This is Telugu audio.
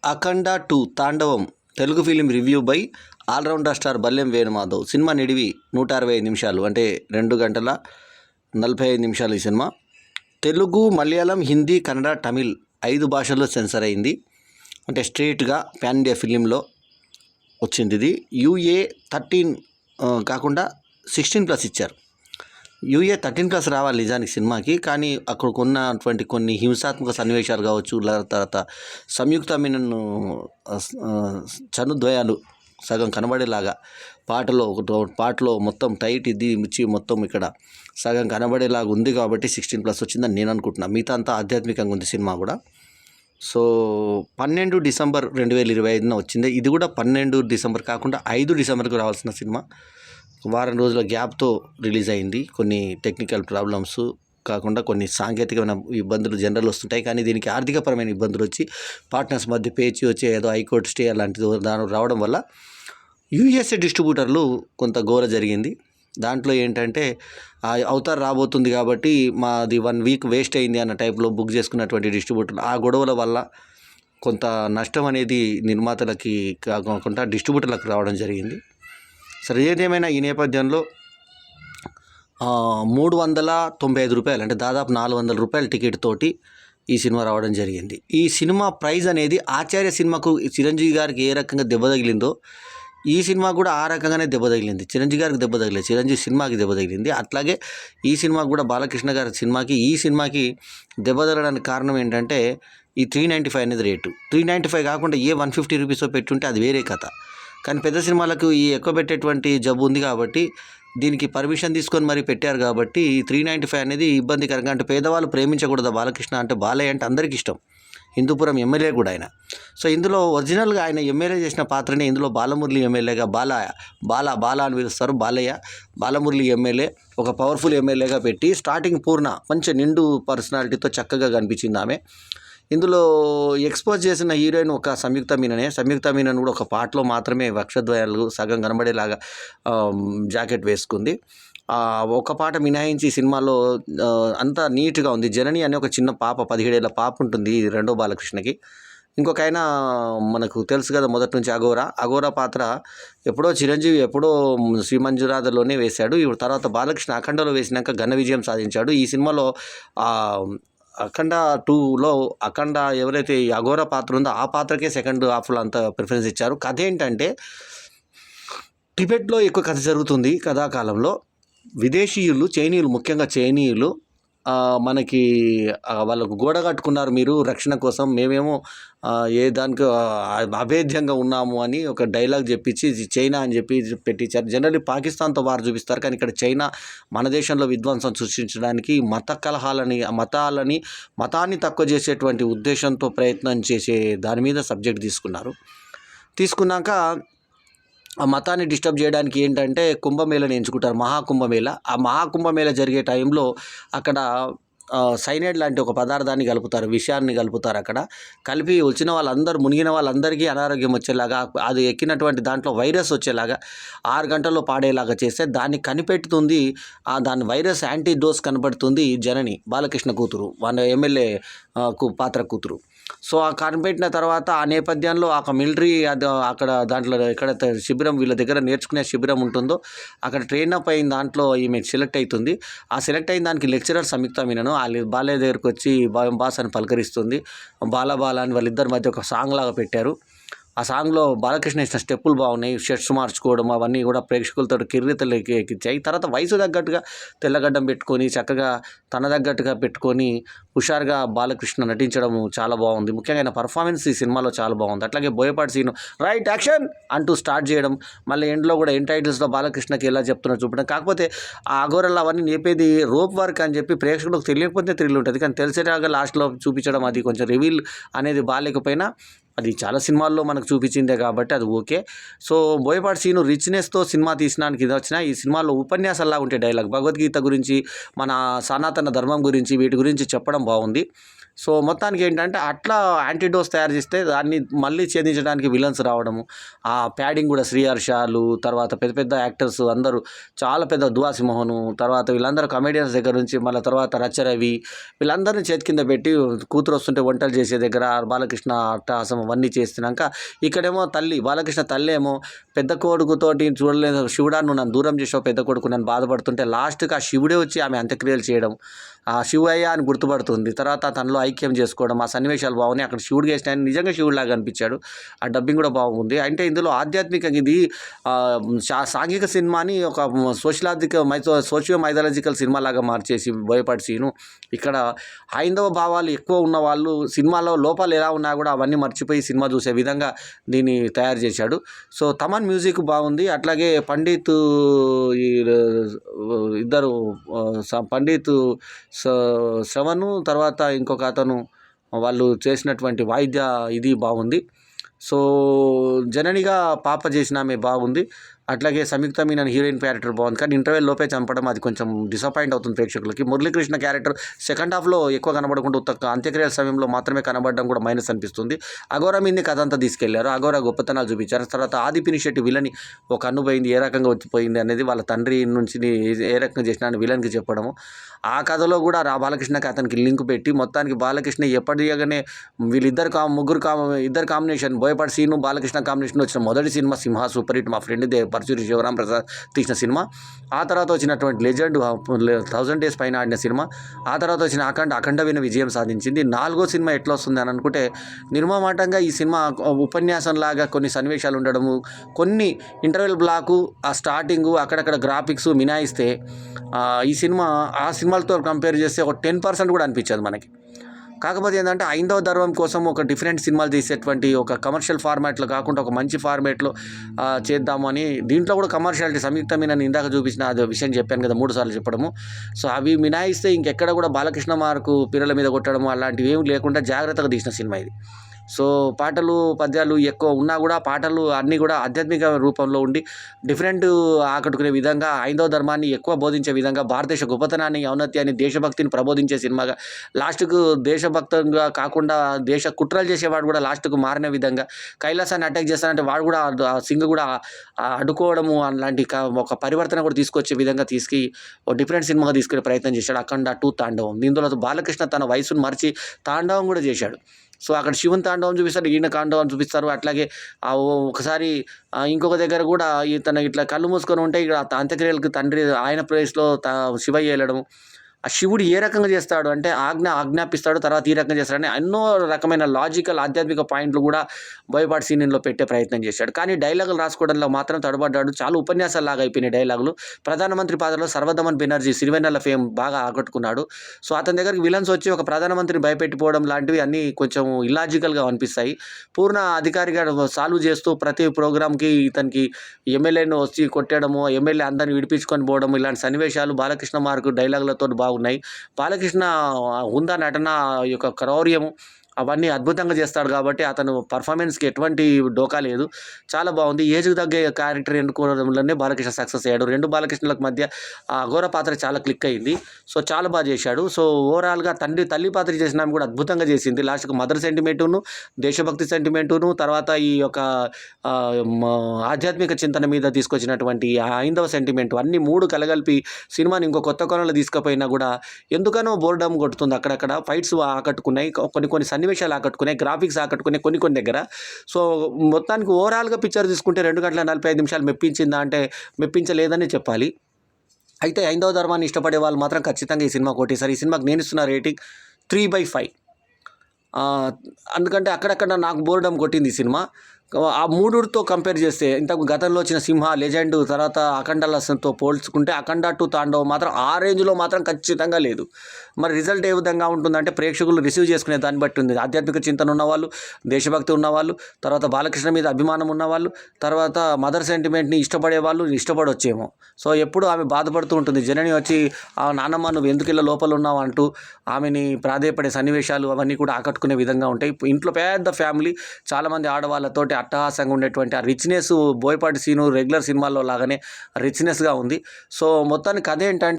Akhanda 2 Thandavam Telugu film review by all rounder star Ballem Venumadhav. సినిమా నిడివి 165 నిమిషాలు, అంటే 2 గంటల 45 నిమిషాలు. ఈ సినిమా తెలుగు, మలయాళం, హిందీ, కన్నడ, తమిళ్ 5 భాషల్లో సెన్సర్ అయింది. అంటే స్ట్రేట్గా పాన్ ఇండియా ఫిలింలో వచ్చింది. ఇది యూఏ 13 కాకుండా 16+ ఇచ్చారు. యూఏ 13+ రావాలి నిజానికి సినిమాకి, కానీ అక్కడ ఉన్నటువంటి కొన్ని హింసాత్మక సన్నివేశాలు కావచ్చు, తర్వాత సంయుక్త మీనన్ చనుద్వయాలు సగం కనబడేలాగా పాటలో మొత్తం టైట్ ఇది మిర్చి మొత్తం ఇక్కడ సగం కనబడేలాగా ఉంది కాబట్టి 16+ వచ్చిందని నేను అనుకుంటున్నాను. మిగతా అంతా ఆధ్యాత్మికంగా ఉంది సినిమా కూడా. సో 12 డిసెంబర్ 2025న వచ్చింది. ఇది కూడా 12 డిసెంబర్ కాకుండా 5 డిసెంబర్కి రావాల్సిన సినిమా వారం రోజుల గ్యాప్తో రిలీజ్ అయింది. కొన్ని టెక్నికల్ ప్రాబ్లమ్స్ కాకుండా కొన్ని సాంకేతికమైన ఇబ్బందులు జనరల్ వస్తుంటాయి, కానీ దీనికి ఆర్థికపరమైన ఇబ్బందులు వచ్చి పార్ట్నర్స్ మధ్య పేచి వచ్చి ఏదో హైకోర్టు స్టే అలాంటిది రావడం వల్ల యూఎస్ఏ డిస్ట్రిబ్యూటర్లు కొంత గోల జరిగింది. దాంట్లో ఏంటంటే అవతార్ రాబోతుంది కాబట్టి మాది 1 వీక్ వేస్ట్ అయింది అన్న టైప్లో బుక్ చేసుకున్నటువంటి డిస్ట్రిబ్యూటర్లు ఆ గొడవల వల్ల కొంత నష్టం అనేది నిర్మాతలకి కాకుండా డిస్ట్రిబ్యూటర్లకు రావడం జరిగింది. సరే, ఏదేమైనా ఈ నేపథ్యంలో 395 రూపాయలు, అంటే దాదాపు 400 రూపాయల టికెట్ తోటి ఈ సినిమా రావడం జరిగింది. ఈ సినిమా ప్రైజ్ అనేది ఆచార్య సినిమాకు చిరంజీవి గారికి ఏ రకంగా దెబ్బ తగిలిందో ఈ సినిమా కూడా ఆ రకంగానే దెబ్బ తగిలింది. చిరంజీవి గారికి దెబ్బ తగిలేదు, చిరంజీవి సినిమాకి దెబ్బ తగిలింది. అట్లాగే ఈ సినిమాకి కూడా బాలకృష్ణ గారి సినిమాకి దెబ్బ తగలడానికి కారణం ఏంటంటే ఈ 395 అనేది రేటు. 395 కాకుండా ఏ 150 రూపీసో పెట్టుంటే అది వేరే కథ. కానీ పెద్ద సినిమాలకు ఈ ఎక్కువ పెట్టేటువంటి జబ్బు ఉంది కాబట్టి దీనికి పర్మిషన్ తీసుకొని మరీ పెట్టారు కాబట్టి 395 అనేది ఇబ్బందికరంగా. అంటే పేదవాళ్ళు ప్రేమించకూడదు బాలకృష్ణ అంటే, బాలయ్య అంటే అందరికీ ఇష్టం, హిందూపురం ఎమ్మెల్యే కూడా ఆయన. సో ఇందులో ఒరిజినల్గా ఆయన ఎమ్మెల్యే చేసిన పాత్రనే ఇందులో బాలమురళి ఎమ్మెల్యేగా బాలా అని పిలుస్తారు. బాలమురళి ఎమ్మెల్యే ఒక పవర్ఫుల్ ఎమ్మెల్యేగా పెట్టి స్టార్టింగ్ పూర్ణ మంచి నిండు పర్సనాలిటీతో చక్కగా కనిపించింది ఆమె. ఇందులో ఎక్స్పోజ్ చేసిన హీరోయిన్ ఒక సంయుక్త మీనన్ కూడా ఒక పాటలో మాత్రమే వక్షద్వయాలు సగం కనబడేలాగా జాకెట్ వేసుకుంది. ఒక పాట మినహాయించి సినిమాలో అంతా నీట్గా ఉంది. జనని అనే ఒక చిన్న పాప, 17 ఏళ్ళ పాప ఉంటుంది రెండో బాలకృష్ణకి. ఇంకొక ఆయన మనకు తెలుసు కదా మొదటి నుంచి అఘోరా పాత్ర ఎప్పుడో చిరంజీవి శ్రీమంజురాధలోనే వేశాడు. ఇప్పుడు తర్వాత బాలకృష్ణ అఖండలో వేసినాక ఘన విజయం సాధించాడు. ఈ సినిమాలో అఖండ 2లో ఎవరైతే ఈ అఘోరా పాత్ర ఉందో ఆ పాత్రకే సెకండ్ హాఫ్లో అంత ప్రిఫరెన్స్ ఇచ్చారు. కథ ఏంటంటే టిబెట్లో ఎక్కువ కథ జరుగుతుంది. కథాకాలంలో విదేశీయులు, ముఖ్యంగా చైనీయులు మనకి వాళ్ళకు గోడ కట్టుకున్నారు మీరు రక్షణ కోసం, మేమేమో ఏ దానికి అభేద్యంగా ఉన్నాము అని ఒక డైలాగ్ చెప్పించి చైనా అని చెప్పి పెట్టించారు. జనరల్లీ పాకిస్తాన్తో వారు చూపిస్తారు, కానీ ఇక్కడ చైనా మన దేశంలో విధ్వంసం సృష్టించడానికి మతాన్ని తక్కువ చేసేటువంటి ఉద్దేశంతో ప్రయత్నం చేసే దాని మీద సబ్జెక్ట్ తీసుకున్నాక ఆ మతాన్ని డిస్టర్బ్ చేయడానికి ఏంటంటే కుంభమేళని ఎంచుకుంటారు, మహాకుంభమేళ. ఆ మహాకుంభమేళ జరిగే టైంలో అక్కడ సైనైడ్ లాంటి ఒక పదార్థాన్ని కలుపుతారు, విషయాన్ని కలుపుతారు. అక్కడ కలిపి వచ్చిన వాళ్ళందరూ, మునిగిన వాళ్ళందరికీ అనారోగ్యం వచ్చేలాగా, అది ఎక్కినటువంటి దాంట్లో వైరస్ వచ్చేలాగా 6 గంటల్లో పాడేలాగా చేస్తే దాన్ని కనిపెడుతుంది. దాని వైరస్ యాంటీడోస్ కనపడుతుంది జనని, బాలకృష్ణ కూతురు, వాళ్ళ ఎమ్మెల్యే పాత్ర కూతురు. సో ఆ కనిపెట్టిన తర్వాత ఆ నేపథ్యంలో ఒక మిలిటరీ అక్కడ దాంట్లో ఎక్కడైతే శిబిరం వీళ్ళ దగ్గర నేర్చుకునే శిబిరం ఉంటుందో అక్కడ ట్రైన్ అప్ అయిన దాంట్లో ఈమె సెలెక్ట్ అవుతుంది. ఆ సెలెక్ట్ అయిన దానికి లెక్చరర్ సంయుక్త మీనన్ బాలయ్య దగ్గరకు వచ్చి బాస్ అని పలకరిస్తుంది. బాల అని వాళ్ళిద్దరి మధ్య ఒక సాంగ్ లాగా పెట్టారు. ఆ సాంగ్లో బాలకృష్ణ ఇచ్చిన స్టెప్పులు బాగున్నాయి, షర్ట్స్ మార్చుకోవడం అవన్నీ కూడా ప్రేక్షకులతో కిర్రితలు ఎక్కించాయి. తర్వాత వయసు తగ్గట్టుగా తెల్లగడ్డం పెట్టుకొని చక్కగా తన తగ్గట్టుగా పెట్టుకొని హుషారుగా బాలకృష్ణ నటించడం చాలా బాగుంది. ముఖ్యంగా ఆయన పర్ఫార్మెన్స్ ఈ సినిమాలో చాలా బాగుంది. అట్లాగే బోయపాటి సీను రైట్ యాక్షన్ అంటూ స్టార్ట్ చేయడం, మళ్ళీ ఎండ్లో కూడా ఎండ్ టైటిల్స్లో బాలకృష్ణకి ఎలా చెప్తున్నారు చూపడం. కాకపోతే ఆ అఘోరల్లో అవన్నీ నేపేది రోప్ వర్క్ అని చెప్పి ప్రేక్షకులకు తెలియకపోతే థ్రిల్ ఉంటుంది, కానీ తెలిసేలాగా లాస్ట్లో చూపించడం అది కొంచెం రివీల్ అనేది బాగాలేకపోయినా అది చాలా సినిమాల్లో మనకు చూపించిందే కాబట్టి అది ఓకే. సో బోయపాటి సీను రిచ్నెస్తో సినిమా తీసినానికి ఇది వచ్చిన ఈ సినిమాలో ఉపన్యాసాల్లా ఉంటే డైలాగ్ భగవద్గీత గురించి, మన సనాతన ధర్మం గురించి, వీటి గురించి చెప్పడం బాగుంది. సో మొత్తానికి ఏంటంటే అట్లా యాంటీడోస్ తయారు చేస్తే దాన్ని మళ్ళీ ఛేదించడానికి విలన్స్ రావడము, ఆ ప్యాడింగ్ కూడా శ్రీహర్షాలు, తర్వాత పెద్ద పెద్ద యాక్టర్స్ అందరూ చాలా పెద్ద దువాసి మోహను, తర్వాత వీళ్ళందరూ కమెడియన్స్ దగ్గర నుంచి మళ్ళీ తర్వాత రచ్చరవి వీళ్ళందరినీ చేతి కింద పెట్టి కూతురు వస్తుంటే వంటలు చేసే దగ్గర బాలకృష్ణ అట్టహాసం అవన్నీ చేస్తున్నాక ఇక్కడేమో తల్లి బాలకృష్ణ తల్లి ఏమో పెద్ద కొడుకుతోటి చూడలేదు, శివుడా నువ్వు నన్ను దూరం చేసావు పెద్ద కొడుకు నన్ను బాధపడుతుంటే లాస్ట్కి ఆ శివుడే వచ్చి ఆమె అంత్యక్రియలు చేయడం, ఆ శివయ్య అని గుర్తుపడుతుంది, తర్వాత తనలో ఐక్యం చేసుకోవడం, ఆ సన్నివేశాలు బాగున్నాయి. అక్కడ శివుడు చేసిన ఆయన నిజంగా శివుడిలాగా అనిపించాడు. ఆ డబ్బింగ్ కూడా బాగుంది. అంటే ఇందులో ఆధ్యాత్మికంగా ఇది సాంఘిక సినిమాని ఒక సోషియో మైథాలజికల్ సినిమా లాగా మార్చేసి బోయపాటి సీను ఇక్కడ హైందవ భావాలు ఎక్కువ ఉన్న వాళ్ళు సినిమాలో లోపాలు ఎలా ఉన్నా కూడా అవన్నీ మర్చిపోయి సినిమా చూసే విధంగా దీన్ని తయారు చేశాడు. సో తమన్ మ్యూజిక్ బాగుంది. అట్లాగే పండిత్ ఇద్దరు పండిత్ శ్రవణు తర్వాత ఇంకొక అతను వాళ్ళు చేసినటువంటి వాయిద్య ఇది బాగుంది. సో జననిగా పాప చేసిన ఆమె బాగుంది. అట్లాగే సంయుక్త మీనన్ హీరోయిన్ క్యారెక్టర్ బాగుంది. కానీ ఇంటర్వెల్ లోపే చంపడం అది కొంచెం డిసప్పాయింట్ అవుతుంది ప్రేక్షకులకి. మురళీకృష్ణ క్యారెక్టర్ సెకండ్ హాఫ్లో ఎక్కువ కనబడకుండా అంత్యక్రియల సమయంలో మాత్రమే కనబడడం కూడా మైనస్ అనిపిస్తుంది. అఘోరా మీదనే కథ అంతా తీసుకెళ్లారు. అఘోరా గొప్పతనాలు చూపించారు. తర్వాత ఆది పినిశెట్టి విలని ఒక అన్నుపోయింది ఏ రకంగా వచ్చిపోయింది అనేది వాళ్ళ తండ్రి నుంచి ఏ రకంగా చేసిన విలన్కి చెప్పడము. ఆ కథలో కూడా బాలకృష్ణకి అతనికి లింక్ పెట్టి మొత్తానికి బాలకృష్ణ ఎప్పటిగానే వీళ్ళిద్దరు ఇద్దరు కాంబినేషన్ బోయపాటి సీను బాలకృష్ణ కాంబినేషన్ వచ్చిన మొదటి సినిమా సింహ సూపర్ హిట్. మా ఫ్రెండ్ పరచూరి శివరాం ప్రసాద్ తీసిన సినిమా. ఆ తర్వాత వచ్చినటువంటి లెజెండ్ 1000 Days పైన ఆడిన సినిమా. ఆ తర్వాత వచ్చిన అఖండమైన విజయం సాధించింది. 4వ సినిమా ఎట్లా వస్తుంది అని అనుకుంటే నిర్మమాటంగా ఈ సినిమా ఉపన్యాసంలాగా కొన్ని సన్నివేశాలు ఉండడము, కొన్ని ఇంటర్వెల్ బ్లాకు, ఆ స్టార్టింగు అక్కడక్కడ గ్రాఫిక్స్ మినాయిస్తే ఈ సినిమా ఆ సినిమాలతో కంపేర్ చేస్తే ఒక 10% కూడా అనిపించదు మనకి. కాకపోతే ఏంటంటే హైందవ ధర్మం కోసం ఒక డిఫరెంట్ సినిమాలు తీసేటువంటి ఒక కమర్షియల్ ఫార్మాట్లో కాకుండా ఒక మంచి ఫార్మాట్లో చేద్దామని దీంట్లో కూడా కమర్షియాలిటీ సంయుక్త మీనన్ ఇందాక చూపించిన అది విషయం చెప్పాను కదా 3 సార్లు చెప్పడము. సో అవి మినాయిస్తే ఇంకెక్కడ కూడా బాలకృష్ణ మార్కు పిల్లల మీద కొట్టడము అలాంటివి ఏమి లేకుండా జాగ్రత్తగా తీసిన సినిమా ఇది. సో పాటలు పద్యాలు ఎక్కువ ఉన్నా కూడా పాటలు అన్నీ కూడా ఆధ్యాత్మిక రూపంలో ఉండి డిఫరెంట్ ఆకట్టుకునే విధంగా హైందవ ధర్మాన్ని ఎక్కువ బోధించే విధంగా భారతదేశ గొప్పతనాన్ని ఔన్నత్యాన్ని దేశభక్తిని ప్రబోధించే సినిమాగా లాస్ట్కు దేశభక్తంగా కాకుండా దేశ కుట్రలు చేసేవాడు కూడా లాస్ట్కు మారిన విధంగా కైలాసాన్ని అటాక్ చేస్తానంటే వాడు కూడా సింగ్ కూడా అడ్డుకోవడము అలాంటి ఒక పరివర్తన కూడా తీసుకొచ్చే విధంగా ఒక డిఫరెంట్ సినిమాగా తీసుకునే ప్రయత్నం చేశాడు. అఖండ 2 తాండవం. దీంట్లో బాలకృష్ణ తన వయసును మర్చి తాండవం కూడా చేశాడు. సో అక్కడ శివుని తాండవం చూపిస్తారు, ఈయన తాండవం చూపిస్తారు. అట్లాగే ఒకసారి ఇంకొక దగ్గర కూడా తన ఇట్లా కళ్ళు మూసుకొని ఉంటే ఇక్కడ అంత్యక్రియలకు తండ్రి ఆయన ప్లేస్లో శివయ్య వెళ్ళడం. ఆ శివుడు ఏ రకంగా చేస్తాడు అంటే ఆజ్ఞాపిస్తాడు, తర్వాత ఈ రకంగా చేస్తాడని ఎన్నో రకమైన లాజికల్ ఆధ్యాత్మిక పాయింట్లు కూడా బోయపాటి సీనియర్లో పెట్టే ప్రయత్నం చేశాడు. కానీ డైలాగులు రాసుకోవడంలో మాత్రం తడబడ్డాడు. చాలా ఉపన్యాసాలాగా అయిపోయినాయి డైలాగులు. ప్రధానమంత్రి పాత్రలో సర్వదమన్ బెనర్జీ సిరివెన్నెల ఫేమ్ బాగా ఆకట్టుకున్నాడు. సో అతని దగ్గరికి విలన్స్ వచ్చి ఒక ప్రధానమంత్రిని భయపెట్టిపోవడం లాంటివి అన్నీ కొంచెం ఇల్లాజికల్గా అనిపిస్తాయి. పూర్ణ అధికారిగా సాల్వ్ చేస్తూ ప్రతి ప్రోగ్రామ్కి ఇతనికి ఎమ్మెల్యేను వచ్చి కొట్టడము, ఎమ్మెల్యే అందరిని విడిపించుకొని పోవడం, ఇలాంటి సన్నివేశాలు బాలకృష్ణ మార్కు డైలాగులతో బాగున్నాయి. బాలకృష్ణ హుందా నటన యొక్క క్రౌర్యము అవన్నీ అద్భుతంగా చేస్తాడు కాబట్టి అతను పర్ఫార్మెన్స్కి ఎటువంటి డోకా లేదు. చాలా బాగుంది. ఏజ్కి తగ్గ క్యారెక్టర్ ఎన్నుకోవడంలోనే బాలకృష్ణ సక్సెస్ అయ్యాడు. 2 బాలకృష్ణలకు మధ్య ఆ అఘోర పాత్ర చాలా క్లిక్ అయింది. సో చాలా బాగా చేశాడు. సో ఓవరాల్గా తల్లి పాత్ర చేసిన ఆమె కూడా అద్భుతంగా చేసింది. లాస్ట్కి మదర్ సెంటిమెంటును, దేశభక్తి సెంటిమెంటును, తర్వాత ఈ యొక్క ఆధ్యాత్మిక చింతన మీద తీసుకొచ్చినటువంటి హైందవ సెంటిమెంట్ అన్ని 3 కలగలిపి సినిమాని ఇంకో కొత్త కోణంలో తీసుకుపోయినా కూడా ఎందుకనో బోర్డమ్ కొడుతుంది. అక్కడక్కడ ఫైట్స్ ఆకట్టుకున్నాయి, కొన్ని సన్నివేశాలు ఆకట్టుకున్నాయి, గ్రాఫిక్స్ ఆకట్టుకున్నాయి కొన్ని దగ్గర. సో మొత్తానికి ఓవరాల్గా పిక్చర్ తీసుకుంటే 2 గంటల 45 నిమిషాలు మెప్పించిందా అంటే మెప్పించలేదని చెప్పాలి. అయితే హైందవ ధర్మాన్ని ఇష్టపడే వాళ్ళు మాత్రం ఖచ్చితంగా ఈ సినిమా కొట్టేశారు. ఈ సినిమాకి నేను ఇస్తున్న రేటింగ్ 3/5. ఎందుకంటే అక్కడక్కడ నాకు బోర్డమ్ కొట్టింది ఈ సినిమా. ఆ 3తో కంపేర్ చేస్తే ఇంతకు గతంలో వచ్చిన సింహ, లెజెండ్, తర్వాత అఖండలతో పోల్చుకుంటే అఖండ 2 తాండవం మాత్రం ఆ రేంజ్లో మాత్రం ఖచ్చితంగా లేదు. మరి రిజల్ట్ ఏ విధంగా ఉంటుందంటే ప్రేక్షకులు రిసీవ్ చేసుకునే దాన్ని బట్టి ఉంది. ఆధ్యాత్మిక చింతన ఉన్నవాళ్ళు, దేశభక్తి ఉన్నవాళ్ళు, తర్వాత బాలకృష్ణ మీద అభిమానం ఉన్నవాళ్ళు, తర్వాత మదర్ సెంటిమెంట్ని ఇష్టపడే వాళ్ళు ఇష్టపడొచ్చేమో. సో ఎప్పుడు ఆమె బాధపడుతూ ఉంటుంది. జనని వచ్చి నాన్నమ్మ నువ్వు ఎందుకు ఇలా లోపల ఉన్నావు అంటూ ఆమెని ప్రాధేయపడే సన్నివేశాలు అవన్నీ కూడా ఆకట్టుకునే విధంగా ఉంటాయి. ఇంట్లో పెద్ద ఫ్యామిలీ, చాలామంది ఆడవాళ్ళతోటి అట్టహాసంగా ఉండేటువంటి ఆ రిచ్నెస్ బోయపాటి సీను రెగ్యులర్ సినిమాల్లో లాగానే రిచ్నెస్గా ఉంది. సో మొత్తానికి కథ ఏంటంటే